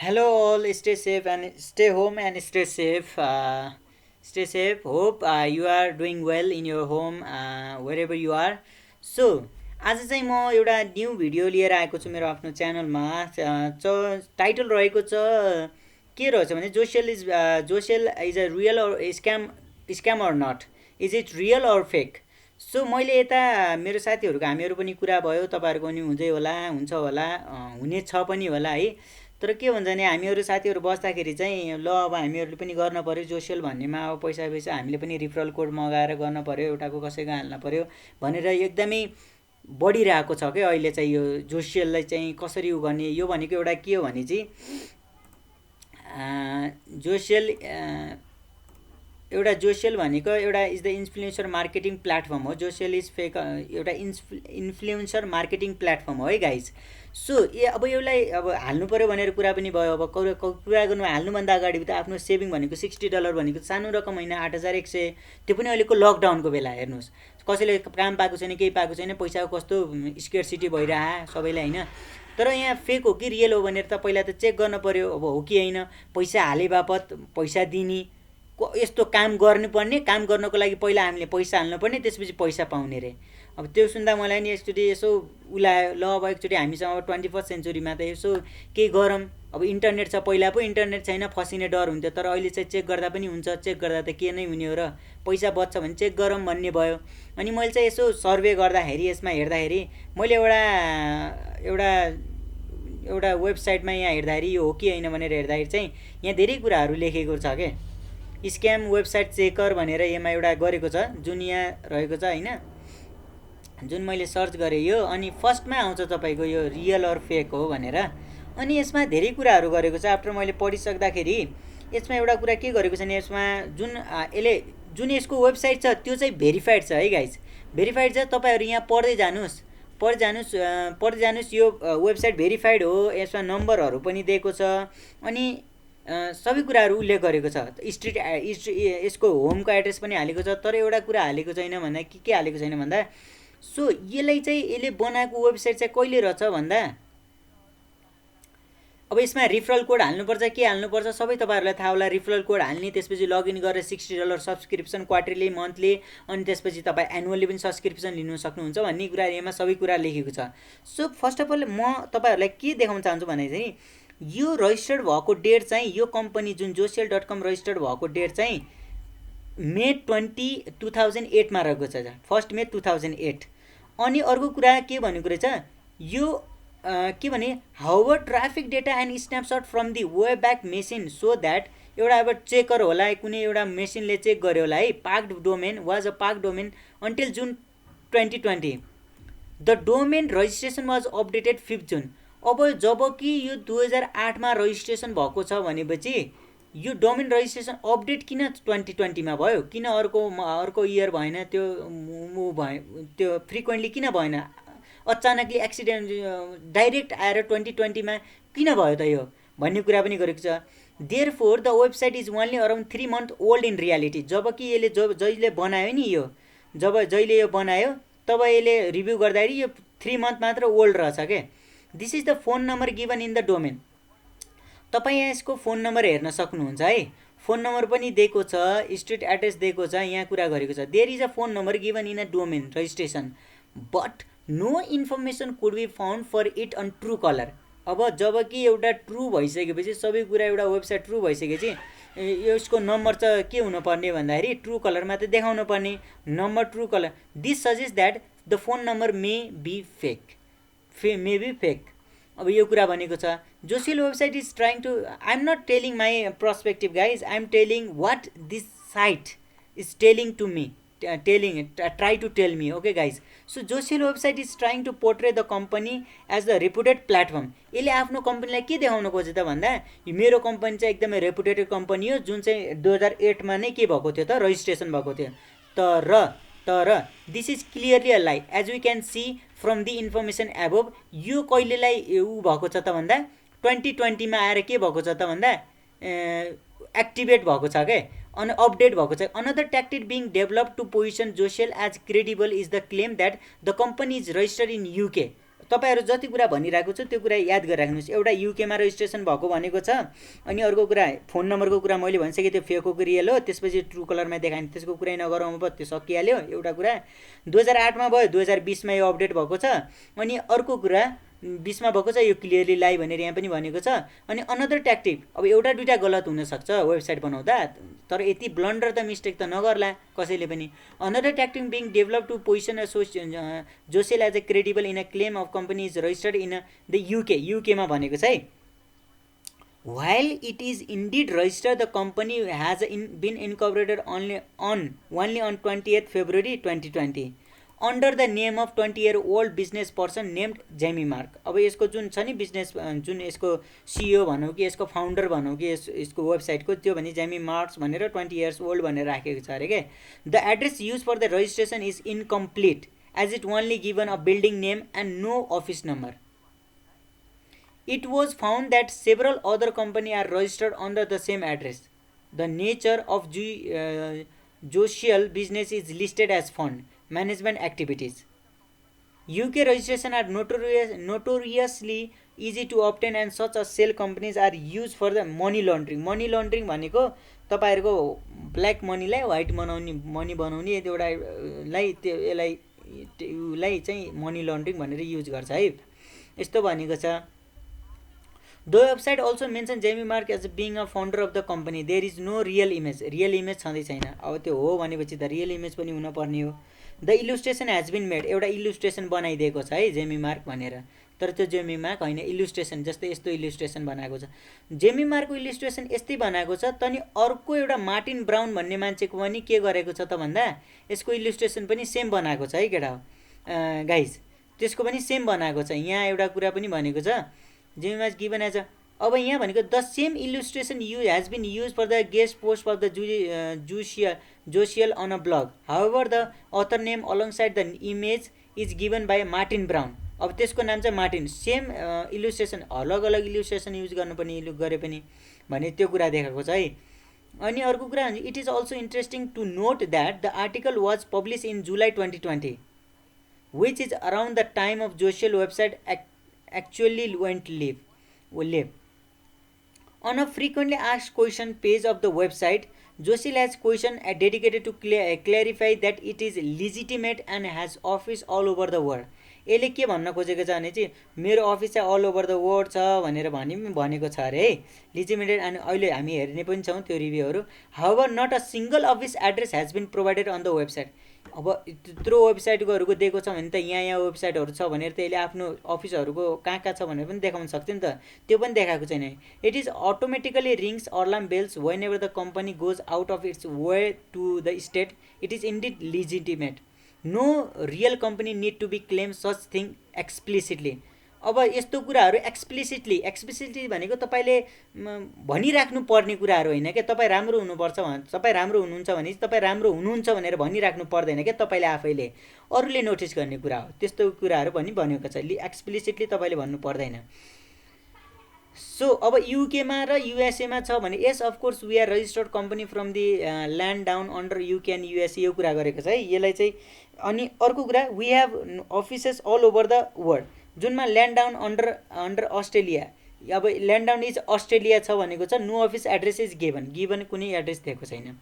Hello, all. Stay safe and stay home and stay safe. Stay safe. Hope you are doing well in your home, wherever you are. So, आज चाहिँ म एउटा new video लिएर आएको छु मेरो आफ्नो च्यानलमा। टाइटल रहेको छ के रहेछ भने Josial is a real or scam or not, is it real or fake. So मैले यता मेरो साथीहरूको हामीहरू पनि कुरा भयो, तपाईँहरूको पनि हुन्छ होला, हुनेछ पनि होला है। तर के भन्छ भने हामीहरू साथीहरू बस्दाखेरि चाहिँ ल अब हामीहरूले पनि गर्न पऱ्यो जोसेल भन्नेमा अब पैसा हामीले पनि रिफरल कोड मगाएर गर्न पऱ्यो, एउटाको कसैको हाल्न पऱ्यो भनेर एकदमै बढिरहेको छ क्या अहिले चाहिँ यो जोसेललाई चाहिँ कसरी उ गर्ने। यो भनेको एउटा के हो भने चाहिँ जोसेल भनेको एउटा is the influencer marketing platform हो। जोसेल इज फेक एउटा इन्फ्लुएन्सर मार्केटिङ प्लेटफर्म हो है गाइज। सो अब यसलाई अब हाल्नु पऱ्यो भनेर कुरा पनि भयो। अब कुरा गर्नु हाल्नुभन्दा अगाडि त आफ्नो सेभिङ भनेको $60 भनेको सानो रकम होइन, 8,100। त्यो पनि अहिलेको लकडाउनको बेला हेर्नुहोस्, कसैले काम पाएको छैन, केही पाएको छैन, पैसाको कस्तो स्केर्सिटी भइरह सबैलाई होइन। तर यहाँ फेक हो कि रियल हो भनेर त पहिला त चेक गर्न पऱ्यो, अब हो कि होइन। पैसा हाले बापत पैसा दिने यस्तो काम गर्नुपर्ने, काम गर्नको लागि पहिला हामीले पैसा हाल्नुपर्ने, त्यसपछि पैसा पाउने रे। अब त्यो सुन्दा मलाई नि एकचोटि यसो उलायो, ल अब एकचोटि हामीसँग अब 21st सेन्चुरीमा त यसो केही गरौँ। अब इन्टरनेट छ, पहिला पो इन्टरनेट छैन फसिने डर हुन्थ्यो, तर अहिले चाहिँ चेक गर्दा पनि हुन्छ। चेक गर्दा त के नै हुने हो र, पैसा बच्छ भने चेक गरौँ भन्ने भयो। अनि मैले चाहिँ यसो सर्वे गर्दाखेरि यसमा हेर्दाखेरि मैले एउटा वेबसाइटमा यहाँ हेर्दाखेरि यो हो कि होइन भनेर हेर्दाखेरि चाहिँ यहाँ धेरै कुराहरू लेखेको छ क्या। स्क्याम वेबसाइट चेकर भनेर यसमा एउटा गरेको छ, जुन यहाँ रहेको छ होइन, जुन मैले सर्च गरेँ यो। अनि फर्स्टमा आउँछ तपाईँको यो रियल अर फेक हो भनेर। अनि यसमा धेरै कुराहरू गरेको छ। आफ्टर मैले पढिसक्दाखेरि यसमा एउटा कुरा के गरेको छ भने यसमा जुन यसको वेबसाइट छ त्यो चाहिँ भेरिफाइड छ है गाइज, भेरिफाइड छ। तपाईँहरू यहाँ पढ्दै जानुहोस्, यो वेबसाइट भेरिफाइड हो। यसमा नम्बरहरू पनि दिएको छ अनि सबै कुराहरू उल्लेख गरेको छ। यसको होमको एड्रेस पनि हालेको छ। तर एउटा कुरा हालेको छैन भन्दा के हालेको छैन भन्दा, सो यसले बनाएको वेबसाइट चाहिँ कहिले रहेछ भन्दा, अब यसमा रिफरल कोड हाल्नुपर्छ, के हाल्नुपर्छ सबै तपाईँहरूलाई थाहा होला। रिफरल कोड हाल्ने, त्यसपछि लगइन गरेर $60 सब्सक्रिप्सन क्वार्टरली, मन्थली, अनि त्यसपछि तपाईँ एनुअली पनि सब्सक्रिप्सन लिनु सक्नुहुन्छ भन्ने कुरा यसमा सबै कुरा लेखेको छ। सो फर्स्ट अफ अल म तपाईँहरूलाई के देखाउन चाहन्छु भने चाहिँ यो रजिस्टर्ड भएको डेट चाहिँ, यो कम्पनी जुन जोसेल.com रजिस्टर्ड भएको डेट चाहिँ May 20, 2008मा रहेको छ, 1 May 2008। अनि अर्को कुरा के भनेको रहेछ यो के भने, however traffic data and snapshot from the way back machine so that, एउटा अब चेकर होला, कुनै एउटा मेसिनले चेक गर्यो होला है, parked domain was a park domain until जुन 2020। The domain registration was updated 5 जुन। अब जब कि यो 2008मा रजिस्ट्रेसन भएको छ भनेपछि यो डोमेन रजिस्ट्रेसन अपडेट किन 2020मा भयो, किन अर्को इयर भएन, त्यो फ्रिक्वेन्टली किन भएन, अचानकली एक्सिडेन्ट डाइरेक्ट आएर 2020मा किन भयो त यो भन्ने कुरा पनि गरेको छ। Therefore the website is only around 3 months old in reality. जबकि यसले जहिले बनायो नि यो, जहिले यो बनायो तब यसले रिभ्यू गर्दाखेरि यो 3 months मात्र ओल्ड रहेछ क्या। This is the phone number given in the domain. तपाईँ यहाँ यसको फोन नम्बर हेर्न सक्नुहुन्छ है, फोन नम्बर पनि दिएको छ, स्ट्रिट एड्रेस दिएको छ, यहाँ कुरा गरेको छ। There is a phone number given in a domain registration but no information could be found for it on Truecaller. अब जब कि एउटा ट्रु भइसकेपछि, सबै कुरा एउटा वेबसाइट ट्रु भइसकेपछि यसको नम्बर चाहिँ के हुनुपर्ने भन्दाखेरि ट्रु कलरमा त देखाउनु पर्ने, number true colour. This suggest that the phone number may be fake. अब यो कुरा भनेको छ। Josial website is trying to, I am not telling my perspective guys, I am telling what this site is telling to me, try to tell me, okay guys. So Josial website is trying to portray the company as the reputed platform. यसले आफ्नो कम्पनीलाई के देखाउन खोज्यो त भन्दा, मेरो company चाहिँ एकदमै रेपुटेड कम्पनी हो, जुन चाहिँ 2008मा नै के भएको थियो त, रजिस्ट्रेसन भएको थियो। तर this is clearly a lie, as we can see from the information above. यो कहिलेलाई ऊ भएको छ त भन्दा 2020मा आएर के भएको छ त भन्दा एक्टिभेट भएको छ क्या, अनि अपडेट भएको छ। Another tactic being develop to position Josial as credible is the claim that the company is registered in UK। तपाईहरु जति कुरा भनिराखेको छु त्यो कुरा याद गरिराख्नुस्। एउटा युकेमा रेजिस्ट्रेसन भएको भनेको छ, अनि अर्को कुरा फोन नम्बरको कुरा मैले भनिसके त्यो फेक हो कि रियल हो, त्यसपछि ट्रु कलरमा देखाइन्छ, त्यसको कुरै नगरौँ अब, त्यो सकिहाल्यो एउटा कुरा। 2008 मा भयो, 2020 मा यो अपडेट भएको छ। अनि अर्को कुरा 20 मा भएको छ, यो क्लियरली लाई भनेर यहाँ पनि भनेको छ। अनि अनदर ट्याक्टिक, अब एउटा दुईटा गलत हुन सक्छ वेबसाइट बनाउँदा, तर यति ब्लन्डर त मिस्टेक त नगर्ला कसैले पनि। Another tactic being develop to position Josial as a credible in a claim of company is registered in the युकेमा भनेको छ है। While it is indeed registered, the company has been incorporated only on 20th February 2020 under the name of 20-year-old business person named Jamie Mark। अब यसको जुन छ नि business, जुन यसको सिइओ भनौँ कि यसको फाउन्डर भनौँ कि यसको वेबसाइटको, त्यो भने जेमी मार्क्स भनेर 20 years old भनेर राखेको छ अरे के। The address use for the registration is incomplete as it only given a building name and no office number. It was found that several other companies are registered under the same address. The nature of Josial business is listed as fund management activities. UK registration are notoriously easy to obtain and such as shell companies are used for the money laundering. Money laundering भनेको तपाईहरुको black मनीलाई white money बनाउने एउटालाई यसलाई चाहिँ money laundering भनेर use गर्छ है, यस्तो भनेको छ। The website also mentions Jamie Mark as being a founder of the company. There is no real image. Real image छँदै छैन। अब त्यो हो भनेपछि त रियल इमेज पनि हुन पर्ने हो। The illustration has been made. एउटा इलुस्ट्रेसन बनाइदिएको छ है जेमी मार्क भनेर, तर त्यो जेमी मार्क होइन, इलुस्ट्रेसन जस्तै यस्तो इलुस्ट्रेसन बनाएको छ। जेमी मार्कको इलुस्ट्रेसन यस्तै बनाएको छ। तनी अर्को एउटा मार्टिन ब्राउन भन्ने मान्छेको पनि के गरेको छ त भन्दा यसको इलुस्ट्रेसन पनि सेम बनाएको छ है केटा गाइज, त्यसको पनि सेम बनाएको छ। यहाँ एउटा कुरा पनि भनेको छ Jamie Mark given as a, अब यहाँ भनेको the same illustration has been used for the guest post of the Josial on a blog. However, the author name alongside the image is given by Martin Brown. अब त्यसको नाम चाहिँ Martin. Same illustration, अलग अलग illustration use गर्नुपर्ने गरे पनि भने त्यो कुरा देखाएको छ है। अनि अर्को कुरा, it is also interesting to note that the article was publish in July 2020 which is around the time of Josial website actually went live. On a frequently asked question page of the website, Josial has question dedicated to clarify that it is legitimate and has office all over the world. यसले के भन्न खोजेको छ भने चाहिँ मेरो office चाहिँ all over the world छ भनेर भनेको छ अरे है, लिजिटिमेटेड। अनि अहिले हामी हेर्ने पनि छौँ त्यो रिभ्यूहरू। However not a single office address has been provided on the website. अब त्यत्रो वेबसाइटकोहरूको दिएको छ भने त यहाँ वेबसाइटहरू छ भनेर त यसले आफ्नो अफिसहरूको कहाँ छ भनेर पनि देखाउन सक्थ्यो नि त, त्यो पनि देखाएको छैन। It is automatically rings alarm bells whenever the company goes out of its way to the state. It is indeed legitimate. No real company need to be claim such thing explicitly. अब यस्तो कुराहरू explicitly भनेको तपाईँले भनिराख्नु पर्ने कुराहरू होइन क्या। तपाईँ राम्रो हुनुपर्छ तपाईँ राम्रो हुनुहुन्छ भने तपाईँ राम्रो हुनुहुन्छ भनेर भनिराख्नु पर्दैन क्या, तपाईँले आफैले अरूले नोटिस गर्ने कुरा हो। त्यस्तो कुराहरू पनि भनेको छ, एक्सप्लिसिटली तपाईँले भन्नु पर्दैन। सो अब युकेमा र युएसएमा छ भने yes of course we are registered company from the land down under UK and USA, यो कुरा गरेको छ है यसलाई चाहिँ। अनि अर्को कुरा, we have offices all over the world, जुनमा ल्यान्ड डाउन अन्डर अस्ट्रेलिया। अब ल्यान्ड डाउन इज अस्ट्रेलिया छ भनेको छ। No office address is given कुनै एड्रेस दिएको छैन।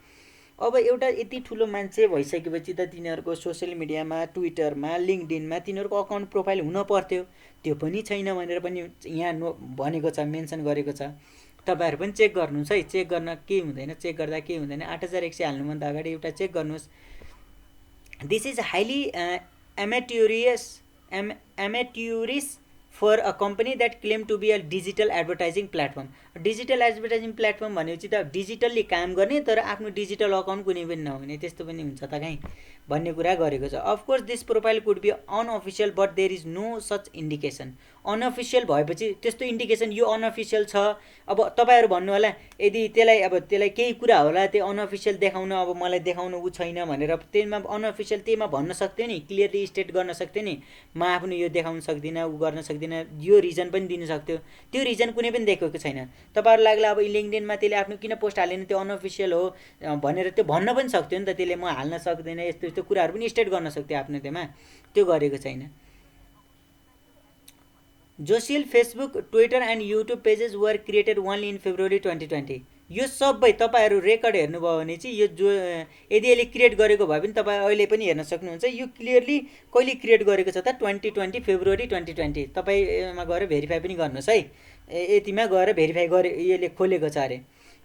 अब एउटा यति ठुलो मान्छे भइसकेपछि त तिनीहरूको सोसियल मिडियामा, ट्विटरमा, लिङ्कडिनमा तिनीहरूको अकाउन्ट प्रोफाइल हुन पर्थ्यो, त्यो पनि छैन भनेर पनि यहाँ भनेको छ, मेन्सन गरेको छ। तपाईँहरू पनि चेक गर्नुहोस् है, चेक गर्न के हुँदैन, चेक गर्दा के हुँदैन। 8100 हाल्नुभन्दा अगाडि एउटा चेक गर्नुहोस्। This is highly amateurish for a company that claim to be a digital advertising platform. Digital advertising platform भनेपछि त डिजिटल्ली काम गर्ने तर आफ्नो डिजिटल अकाउन्ट कुनै पनि नहुने, त्यस्तो पनि हुन्छ त कहीँ भन्ने कुरा गरेको छ। Of course this profile could be unofficial but there is no such indication. Unofficial भएपछि त्यस्तो इन्डिकेसन यो अनअफिसियल छ। अब तपाईँहरू भन्नु होला यदि त्यसलाई केही कुरा होला त्यो अनअफिसियल देखाउन, अब मलाई देखाउन ऊ छैन भनेर त्यसमा अनअफिसियल त्यहीमा भन्न सक्थ्यो नि, क्लियरली स्टेट गर्न सक्थ्यो नि, म आफ्नो यो देखाउन सक्दिनँ, ऊ गर्न सक्दिनँ, यो रिजन पनि दिन सक्थ्यो। त्यो रिजन कुनै पनि देखेको छैन। तपाईँहरू लाग्ला अब लिङ्कडिनमा त्यसले आफ्नो किन पोस्ट हालेन, त्यो अनअफिसियल हो भनेर त्यो भन्न पनि सक्थ्यो नि त, त्यसले म हाल्न सक्दैन, यस्तो यस्तो कुराहरू पनि स्टेट गर्न सक्थ्यो आफ्नो त्यसमा, त्यो गरेको छैन। Josial Facebook Twitter and YouTube pages were created only in February 2020। यो सबै तपाईँहरू रेकर्ड हेर्नुभयो भने चाहिँ यो जो यदि यसले क्रिएट गरेको भए पनि तपाईँ अहिले पनि हेर्न सक्नुहुन्छ। यो क्लियरली कहिले क्रिएट गरेको छ त 2020 फेब्रुअरी 2020। तपाईँमा गएर भेरिफाई पनि गर्नुहोस् है, यतिमा गएर भेरिफाई गरे यसले खोलेको छ अरे।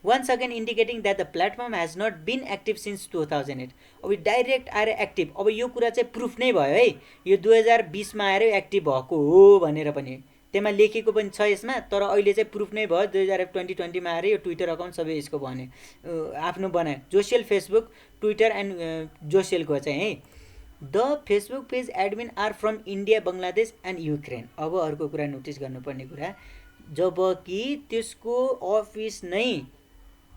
once again indicating that the platform has not been active since 2008। अब डाइरेक्ट आएर एक्टिभ, अब यो कुरा चाहिँ प्रुफ नै भयो है, यो 2020मा आएर एक्टिभ भएको हो भनेर पनि त्यसमा लेखेको पनि छ यसमा, तर अहिले चाहिँ प्रुफ नै भयो 2020मा आएर यो ट्विटर अकाउन्ट सबै यसको भने आफ्नो बनायो जोसियल फेसबुक ट्विटर एन्ड जोसियलको चाहिँ है। The Facebook page admin are from India Bangladesh and Ukraine. अब अर्को कुरा नोटिस गर्नुपर्ने कुरा, जब कि त्यसको अफिस नै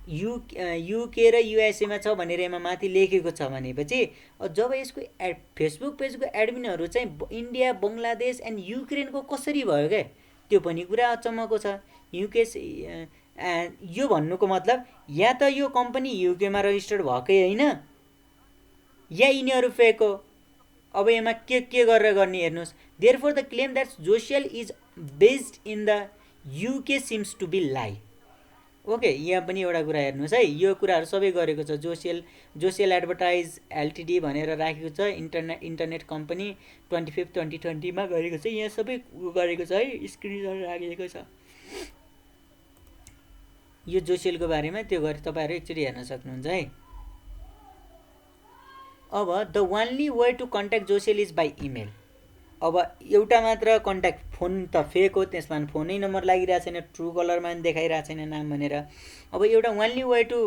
युके र युएसएमा छ भनेर यसमा माथि लेखेको छ भनेपछि जब यसको फेसबुक पेजको एडमिनहरू चाहिँ इन्डिया बङ्गलादेश एन्ड युक्रेनको कसरी भयो क्या, त्यो पनि कुरा अचम्मको छ। युके यो भन्नुको मतलब या त यो कम्पनी युकेमा रजिस्टर्ड भएकै होइन या यिनीहरू फेक हो। अब यसमा के गरेर गर्ने हेर्नुहोस्। Therefore the claim that Josial is based in the UK seems to be lie. Okay, यहाँ पनि एउटा कुरा हेर्नुहोस् है, यो कुराहरू सबै गरेको छ जोसियल एडभर्टाइज एलटिडी भनेर राखेको छ, इन्टरनेट कम्पनी 25 2020मा गरेको छ। यहाँ सबै गरेको छ है, स्क्रिनसट राखेको छ यो जोसियलको बारेमा, त्यो गरी तपाईँहरू एकचोटि हेर्न सक्नुहुन्छ है। अब the only way to contact Josial is by email. अब एउटा मात्र कन्ट्याक्ट, फोन त फेक हो, त्यसमा फोनै नम्बर लागिरहेको छैन, ट्रु कलरमा पनि देखाइरहेको छैन नाम भनेर। अब एउटा only way to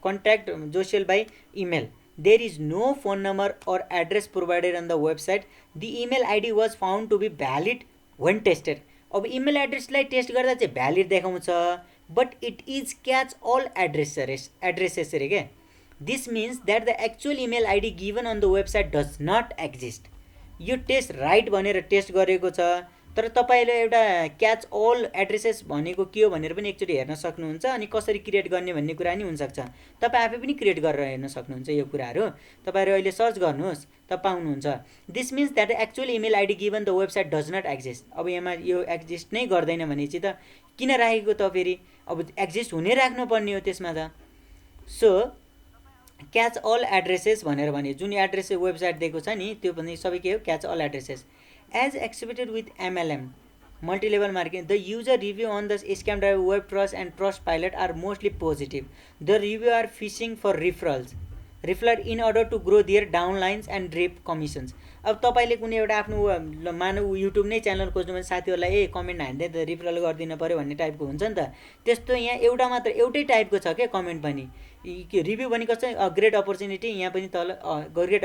contact Josial by email, there is no phone number or address provided on the website, the email ID was found to be valid when tested. अब इमेल एड्रेसलाई टेस्ट गर्दा चाहिँ भ्यालिड देखाउँछ, but it is catch all addresses अरे क्या। This means that the actual email ID given on the website does not exist. यो test right भनेर test गरेको छ, तर तपाईँले एउटा क्याच अल एड्रेसेस भनेको के हो भनेर पनि एकचोटि हेर्न सक्नुहुन्छ। अनि कसरी क्रिएट गर्ने भन्ने कुरा नि हुनसक्छ, तपाईँ आफै पनि क्रिएट गरेर हेर्न सक्नुहुन्छ यो कुराहरू। तपाईँहरू अहिले सर्च गर्नुहोस् त पाउनुहुन्छ। This means that actual email ID given the website does not exist. अब यहाँ यो एक्जिस्ट नै गर्दैन भनेपछि त किन राखेको त फेरि, अब एक्जिस्ट हुनै राख्नुपर्ने हो त्यसमा त। सो क्याच अल एड्रेसेस भनेर भने जुन एड्रेस वेबसाइट दिएको छ नि त्यो पनि सबै के हो, catch all addresses. As expected with MLM multilevel marketing, the user review on the scam drive web trust and Trustpilot are mostly positive. The review are fishing for referral in order to grow their downlines and drip commissions. अब तपाईँले कुनै एउटा आफ्नो मानव YouTube नै channel खोज्नु भने साथीहरूलाई कमेन्ट हान्दै त रिफरल गरिदिनु पऱ्यो भन्ने टाइपको हुन्छ नि त, त्यस्तो यहाँ एउटै टाइपको छ क्या कमेन्ट पनि। रिभ्यू भनेको चाहिँ ग्रेट अपर्च्युनिटी, यहाँ पनि तल ग्रेट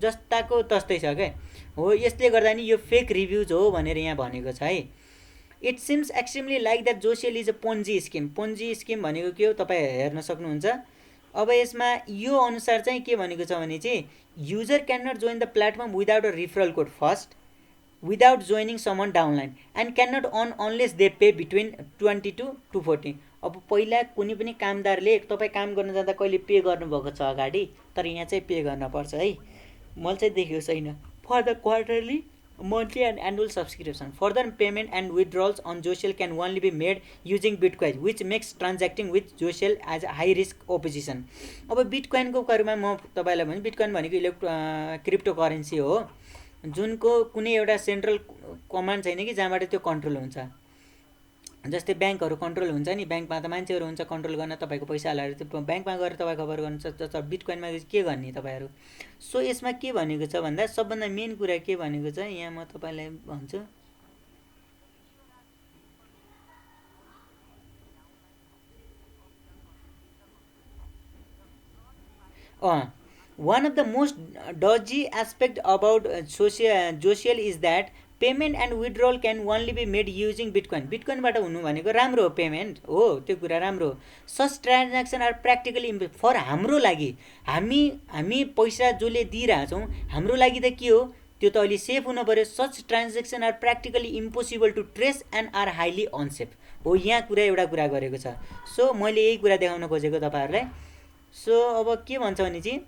जस्ताको तस्तै छ क्या हो। यसले गर्दा नि यो फेक रिभ्युज हो भनेर यहाँ भनेको छ है। It seems extremely like that Josial is a Ponzi scheme. Ponzi scheme भनेको के हो तपाईँ हेर्न सक्नुहुन्छ। अब यसमा यो अनुसार चाहिँ के भनेको छ भने चाहिँ user can not join the platform without a referral code first, without joining someone downline and can not earn unless they pay between 20 to 240। अब पहिला कुनै पनि कामदारले तपाईँ काम गर्न जाँदा कहिले पे गर्नुभएको छ अगाडि, तर यहाँ चाहिँ पे गर्नुपर्छ है। मैले चाहिँ देखेको छैन। For the quarterly monthly and annual subscription. Further payment and withdrawals on Josial can only be made using Bitcoin, which makes transacting with Josial as a high risk opposition. अब बिटकोइन को बारेमा म तपाईलाई भने बिटकोइन भनेको crypto currency हो जुनको कुनै एउटा सेन्ट्रल कमान्ड छैन कि जहाँबाट त्यो कन्ट्रोल हुन्छ। जस्तै ब्याङ्कहरु कन्ट्रोल हुन्छ नि, ब्याङ्कमा त मान्छेहरु हुन्छ कन्ट्रोल गर्न, तपाईको पैसा हालेर त्यो ब्याङ्कमा गएर तपाई खबर गर्न सक्छ। बिटकोइनमा के गर्ने तपाईहरु। सो यसमा के भनेको छ भन्दा सबभन्दा मेन कुरा के भनेको छ यहाँ म तपाईलाई भन्छु। One of the most dodgy aspect about Josial is that payment and withdrawal can only be made using bitcoin. बिटकोइनबाट हुनु भनेको राम्रो हो, पेमेन्ट हो, त्यो कुरा राम्रो हो। Such transaction are practically for हाम्रो लागि, हामी पैसा जसले दिइरहेछौँ हाम्रो लागि त के हो, त्यो त अहिले सेफ हुनु पर्यो। Such transaction are practically impossible to trace and are highly unsafe हो। यहाँ कुरा एउटा कुरा गरेको छ। सो मैले यही कुरा देखाउन खोजेको तपाईहरुलाई। सो अब के भन्छ भने चाहिँ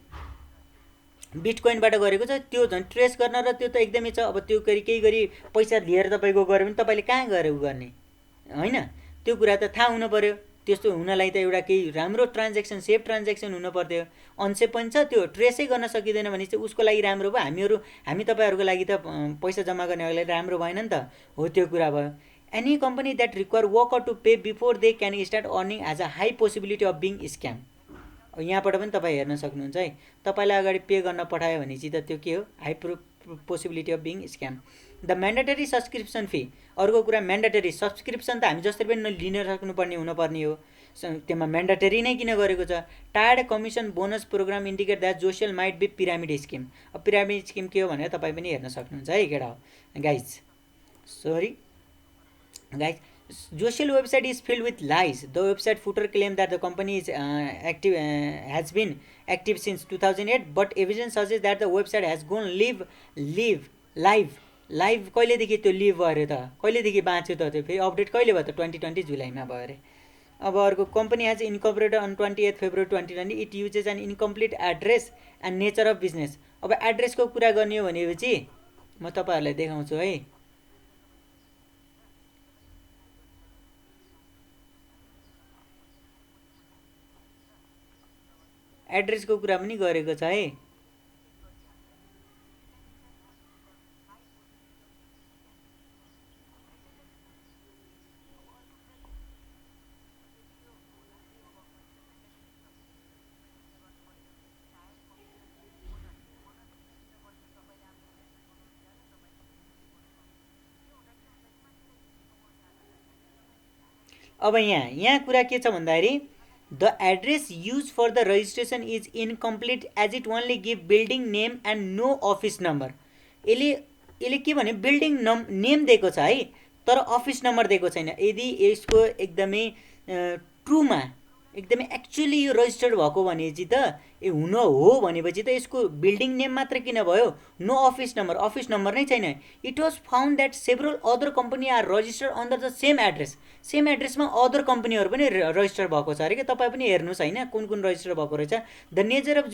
बिटकोइनबाट गरेको छ त्यो झन् ट्रेस गर्न र त्यो त एकदमै छ। अब त्यो केही गरी पैसा लिएर तपाईँको गऱ्यो भने तपाईँले कहाँ गएर उ गर्ने होइन, त्यो कुरा त थाहा हुनु पऱ्यो। त्यस्तो हुनलाई त एउटा केही राम्रो ट्रान्जेक्सन सेफ ट्रान्जेक्सन हुनु पर्थ्यो। अनसेफ पनि छ, त्यो ट्रेसै गर्न सकिँदैन भने चाहिँ उसको लागि राम्रो भयो, हामी तपाईँहरूको लागि त पैसा जम्मा गर्नेहरूको लागि राम्रो भएन नि त। हो त्यो कुरा भयो। Any company that require worker to pay before they can start earning has a high possibility of being scam. यहाँबाट पनि तपाईँ हेर्न सक्नुहुन्छ है, तपाईँलाई अगाडि पे गर्न पठायो भने चाहिँ त त्यो के हो, high possibility of being scam. The mandatory subscription fee, अर्को कुरा म्यान्डेटरी सब्सक्रिप्सन त हामी जसरी पनि लिन सक्नुपर्ने हुनुपर्ने हो, त्यसमा म्यान्डेटरी नै किन गरेको छ। Tiered commission bonus program indicate that Josial might be pyramid scheme. अब पिरामिड स्किम के हो भनेर तपाईँ पनि हेर्न सक्नुहुन्छ है केटा हो guys, sorry guys. Josial website is filled with lies. The website footer claimed that the company is has been active since 2008, but evidence suggests that the website has gone live कहिलेदेखि त्यो लिभ भयो अरे त, कहिलेदेखि बाँच्यो त त्यो, फेरि अपडेट कहिले भयो त 2020 जुलाईमा भयो अरे। अब अर्को, company has incorporated on 28 February 2020, it uses an incomplete address and nature of business. अब एड्रेसको कुरा गर्ने हो भनेपछि म तपाईँहरूलाई देखाउँछु है। एड्रेसको कुरा पनि गरेको छ है। अब यहाँ कुरा के छ भन्दाखेरि, the address use for the registration is incomplete as it only give building name and no office number. यसले के भने बिल्डिङ नेम दिएको छ है, तर अफिस नम्बर दिएको छैन। यदि यसको एकदमै ट्रुमा एकदमै एक्चुअली यो रजिस्टर्ड भएको भनेपछि त हुन हो भनेपछि त यसको बिल्डिङ नेम मात्र किन भयो, नो अफिस नम्बर नै छैन। It was found that several other company are registered under the same एड्रेसमा अदर कम्पनीहरू पनि रजिस्टर भएको छ अरे कि। तपाईँ पनि हेर्नुहोस् होइन कुन रजिस्टर भएको रहेछ। The nature of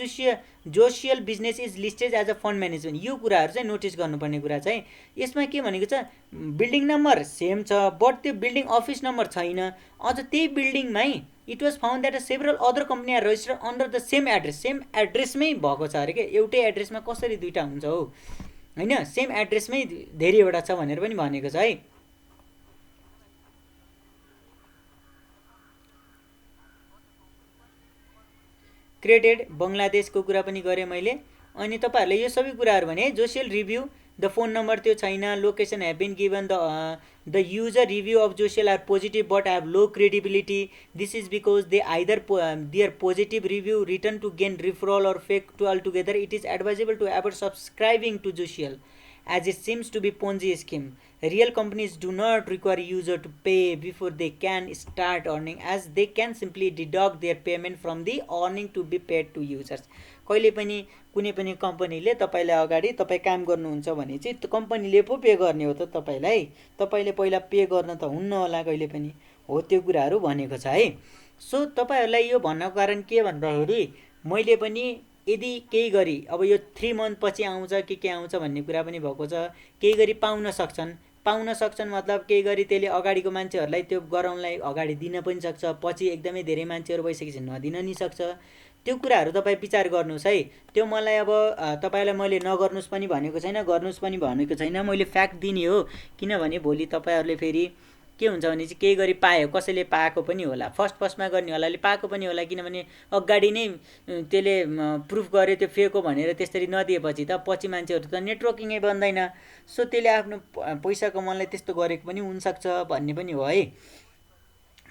Josial business is listed as a fund management. यो कुराहरू चाहिँ नोटिस गर्नुपर्ने कुरा चाहिँ यसमा के भनेको छ, बिल्डिङ नम्बर सेम छ बट त्यो बिल्डिङ अफिस नम्बर छैन। अझ त्यही बिल्डिङमै it was found that several other company are registered under the same एड्रेसमै भएको छ अरे कि। एउटै एड्रेसमा कसरी दुईवटा हुन्छ हो होइन, सेम एड्रेसमै धेरैवटा छ भनेर पनि भनेको छ है। क्रेडिट बङ्गलादेशको कुरा पनि गरेँ मैले। अनि तपाईँहरूले यो सबै कुराहरू भने Josial review, the phone number त्यो छैन, location have been given, the user review of Josial are positive but have low credibility. This is because they either their positive review return to gain referral or fake to all together. It is advisable to avoid subscribing to Josial as it seems to be Ponzi scheme. Real companies do not require user to pay before they can start earning, as they can simply deduct their payment from the earning to be paid to users. कहिले पनि कुनै पनि कम्पनीले तपाईँलाई अगाडि तपाईँ काम गर्नुहुन्छ भने चाहिँ त्यो कम्पनीले पो पे गर्ने हो त तपाईँलाई, तपाईँले पहिला पे गर्न त हुन्न होला कहिले पनि। हो त्यो कुराहरू भनेको छ है। सो तपाईँहरूलाई यो भन्नको कारण के भन्दाखेरि मैले पनि यदि केही गरी अब यो 3 मन्थ पछि आउँछ के आउँछ भन्ने कुरा पनि भएको छ, केही गरी पाउन सक्छन् मतलब केही गरी त्यसले अगाडिको मान्छेहरूलाई त्यो गराउनलाई अगाडि दिन पनि सक्छ, पछि एकदमै धेरै मान्छेहरू भइसकेपछि नदिन नि सक्छ। त्यो कुराहरू तपाईँ विचार गर्नुहोस् है। त्यो मलाई अब तपाईँलाई मैले नगर्नुहोस् पनि भनेको छैन, गर्नुहोस् पनि भनेको छैन, मैले फ्याक्ट दिने हो। किनभने भोलि तपाईँहरूले फेरि के हुन्छ भने चाहिँ केही गरी पायो, कसैले पाएको पनि होला, फर्स्टमा गर्ने होलाले पाएको पनि होला, किनभने अगाडि नै त्यसले प्रुफ गर्यो त्यो फेक हो भनेर त्यसरी नदिएपछि त पछि मान्छेहरू त नेटवर्किङै बन्दैन। सो त्यसले आफ्नो पैसा कमाउनलाई त्यस्तो गरेको पनि हुनसक्छ भन्ने पनि हो है।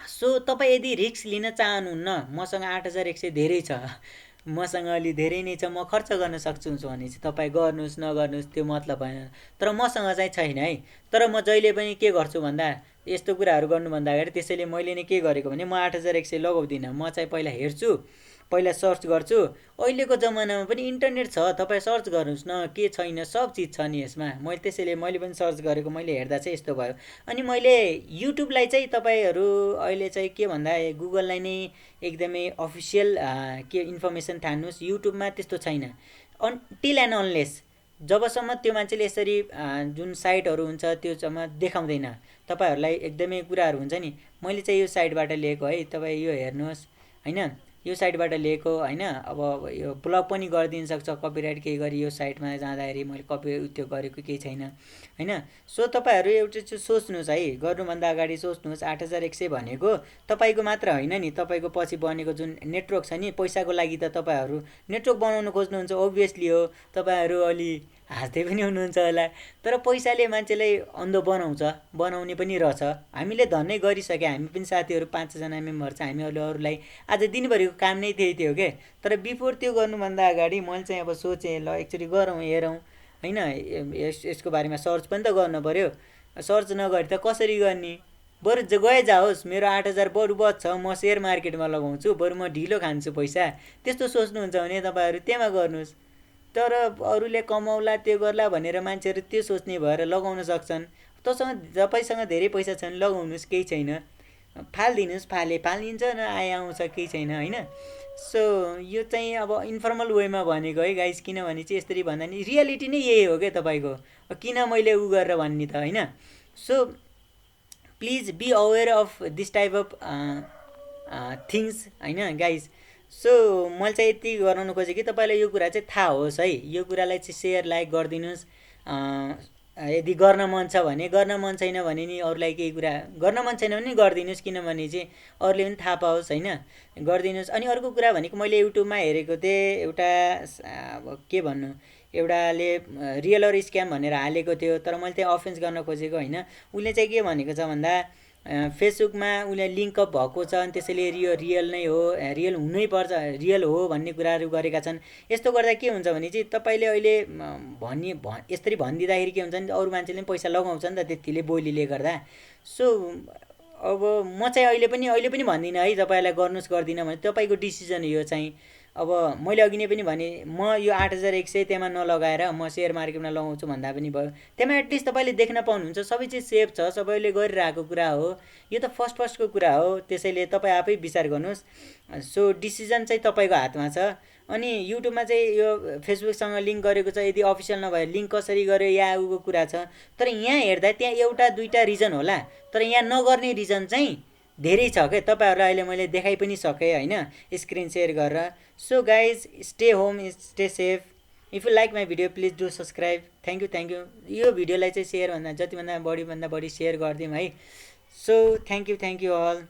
सो तपाईँ यदि रिस्क लिन चाहनुहुन्न, मसँग 8100 धेरै छ, मसँग अलि धेरै नै छ, म खर्च गर्न सक्छु भने चाहिँ तपाईँ गर्नुहोस् नगर्नुहोस् त्यो मतलब भएन। तर मसँग चाहिँ छैन है। तर म जहिले पनि के गर्छु भन्दा यस्तो कुराहरू गर्नुभन्दा अगाडि त्यसैले मैले नै के गरेको भने म 8100 लगाउँदिनँ। म चाहिँ पहिला हेर्छु, पहिला सर्च गर्छु। अहिलेको जमानामा पनि इन्टरनेट छ, तपाईँ सर्च गर्नुहोस् न, के छैन सब चिज छ नि यसमा। त्यसैले मैले पनि सर्च गरेको, मैले हेर्दा चाहिँ यस्तो भयो। अनि मैले युट्युबलाई चाहिँ तपाईँहरू अहिले चाहिँ के भन्दा गुगललाई नै एकदमै अफिसियल के इन्फर्मेसन ठान्नुहोस्, युट्युबमा त्यस्तो छैन। टिल एन्ड अनलेस जबसम्म त्यो मान्छेले यसरी जुन साइटहरू हुन्छ त्योसम्म देखाउँदैन तपाईँहरूलाई एकदमै कुराहरू हुन्छ नि, मैले चाहिँ यो साइटबाट लिएको है, तपाईँ यो हेर्नुहोस् होइन, यो साइटबाट लिएको होइन, अब यो ब्लक पनि गरिदिन सक्छ कपिराइट केही गरी, यो साइटमा जाँदाखेरि मैले कपी त्यो गरेको केही छैन होइन। सो तपाईँहरू एउटा चाहिँ सोच्नुहोस् है, गर्नुभन्दा अगाडि सोच्नुहोस्। 8100 भनेको तपाईँको मात्र होइन नि, तपाईँको पछि बनेको जुन नेटवर्क छ नि, पैसाको लागि त तपाईँहरू नेटवर्क बनाउन खोज्नुहुन्छ, ओभियसली हो। तपाईँहरू अलि हाँस्दै पनि हुनुहुन्छ होला, तर पैसाले मान्छेलाई अन्धो बनाउने पनि रहेछ। हामीले धन्नै गरिसक्यो, हामी पनि साथीहरू 5-6जना मेम्बर छ, हामी अरूलाई आज दिनभरिको काम नै त्यही थियो के। तर बिफोर त्यो गर्नुभन्दा अगाडि मैले चाहिँ अब सोचेँ ल एकचोटि गरौँ, हेरौँ होइन, यसको बारेमा सर्च पनि त गर्नु पऱ्यो। सर्च नगरी त कसरी गर्ने, बरु गए जाओस्, मेरो 8000 बरु बच्छ, म सेयर मार्केटमा लगाउँछु, बरु म ढिलो खान्छु पैसा, त्यस्तो सोच्नुहुन्छ भने तपाईँहरू त्यहाँ गर्नुहोस्। तर अरूले कमाउला त्यो गर्ला भनेर मान्छेहरू त्यो सोच्ने भएर लगाउन सक्छन्। तपाईँसँग धेरै पैसा छ भने लगाउनुहोस्, केही छैन, फालिदिनुहोस्, फालिन्छ न, आए आउँछ, केही छैन होइन। सो यो चाहिँ अब इन्फर्मल वेमा भनेको है गाइस, किनभने चाहिँ यसरी भन्दा नि रियालिटी नै यही हो क्या तपाईँको, किन मैले उ गरेर भन्ने त होइन। So please be aware of this type of things होइन गाइस। सो मैले चाहिँ यति गराउनु खोजेँ कि तपाईँलाई यो कुरा चाहिँ थाहा होस् है, यो कुरालाई चाहिँ सेयर लाइक गरिदिनुहोस्। यदि गर्न मन छ भने, गर्न मन छैन भने नि अरूलाई केही कुरा गर्न मन छैन भने गरिदिनुहोस्, किनभने चाहिँ अरूले पनि थाहा पाओस् होइन, गरिदिनुहोस्। अनि अर्को कुरा भनेको मैले युट्युबमा हेरेको थिएँ, एउटा अब के भन्नु, एउटाले रियल अर स्क्याम भनेर हालेको थियो, तर मैले त्यहाँ अफेन्स गर्न खोजेको होइन। उसले चाहिँ के भनेको छ भन्दा फेसबुकमा उसले लिङ्कअप भएको छ अनि त्यसैले यो रियल नै हो, रियल हुनैपर्छ, रियल हो भन्ने कुराहरू गरेका छन्। यस्तो गर्दा के हुन्छ भने चाहिँ तपाईँले अहिले यसरी भनिदिँदाखेरि के हुन्छ भने अरू मान्छेले पनि पैसा लगाउँछ नि त त्यतिले बोलीले गर्दा। सो अब म चाहिँ अहिले पनि भन्दिनँ है तपाईँलाई गर्नुहोस् गर्दिनँ भने, तपाईँको डिसिजन यो चाहिँ। अब मैले अघि नै पनि भने, म यो 8100 त्यहाँ नलगाएर म सेयर मार्केटमा लगाउँछु भन्दा पनि भयो। त्यहाँ एटलिस्ट तपाईँले देख्न पाउनुहुन्छ सबै चिज सेफ छ, सबैले गरिरहेको कुरा हो, यो त फर्स्टको कुरा हो, त्यसैले तपाईँ आफै विचार गर्नुहोस्। सो डिसिजन चाहिँ तपाईँको हातमा छ। अनि युट्युबमा चाहिँ यो फेसबुकसँग लिङ्क गरेको छ, यदि अफिसियल नभए लिङ्क कसरी गर्यो या उको कुरा छ, तर यहाँ हेर्दा त्यहाँ एउटा दुईवटा रिजन होला, तर यहाँ नगर्ने रिजन चाहिँ धेरै छ क्या। तपाईँहरूलाई अहिले मैले देखाइ पनि सकेँ होइन, स्क्रिन सेयर गरेर। So guys stay home, stay safe. If you like my video please do subscribe. Thank you. यो भिडियोलाई चाहिँ जतिभन्दा बढी सेयर गरिदिउँ है। So thank you all.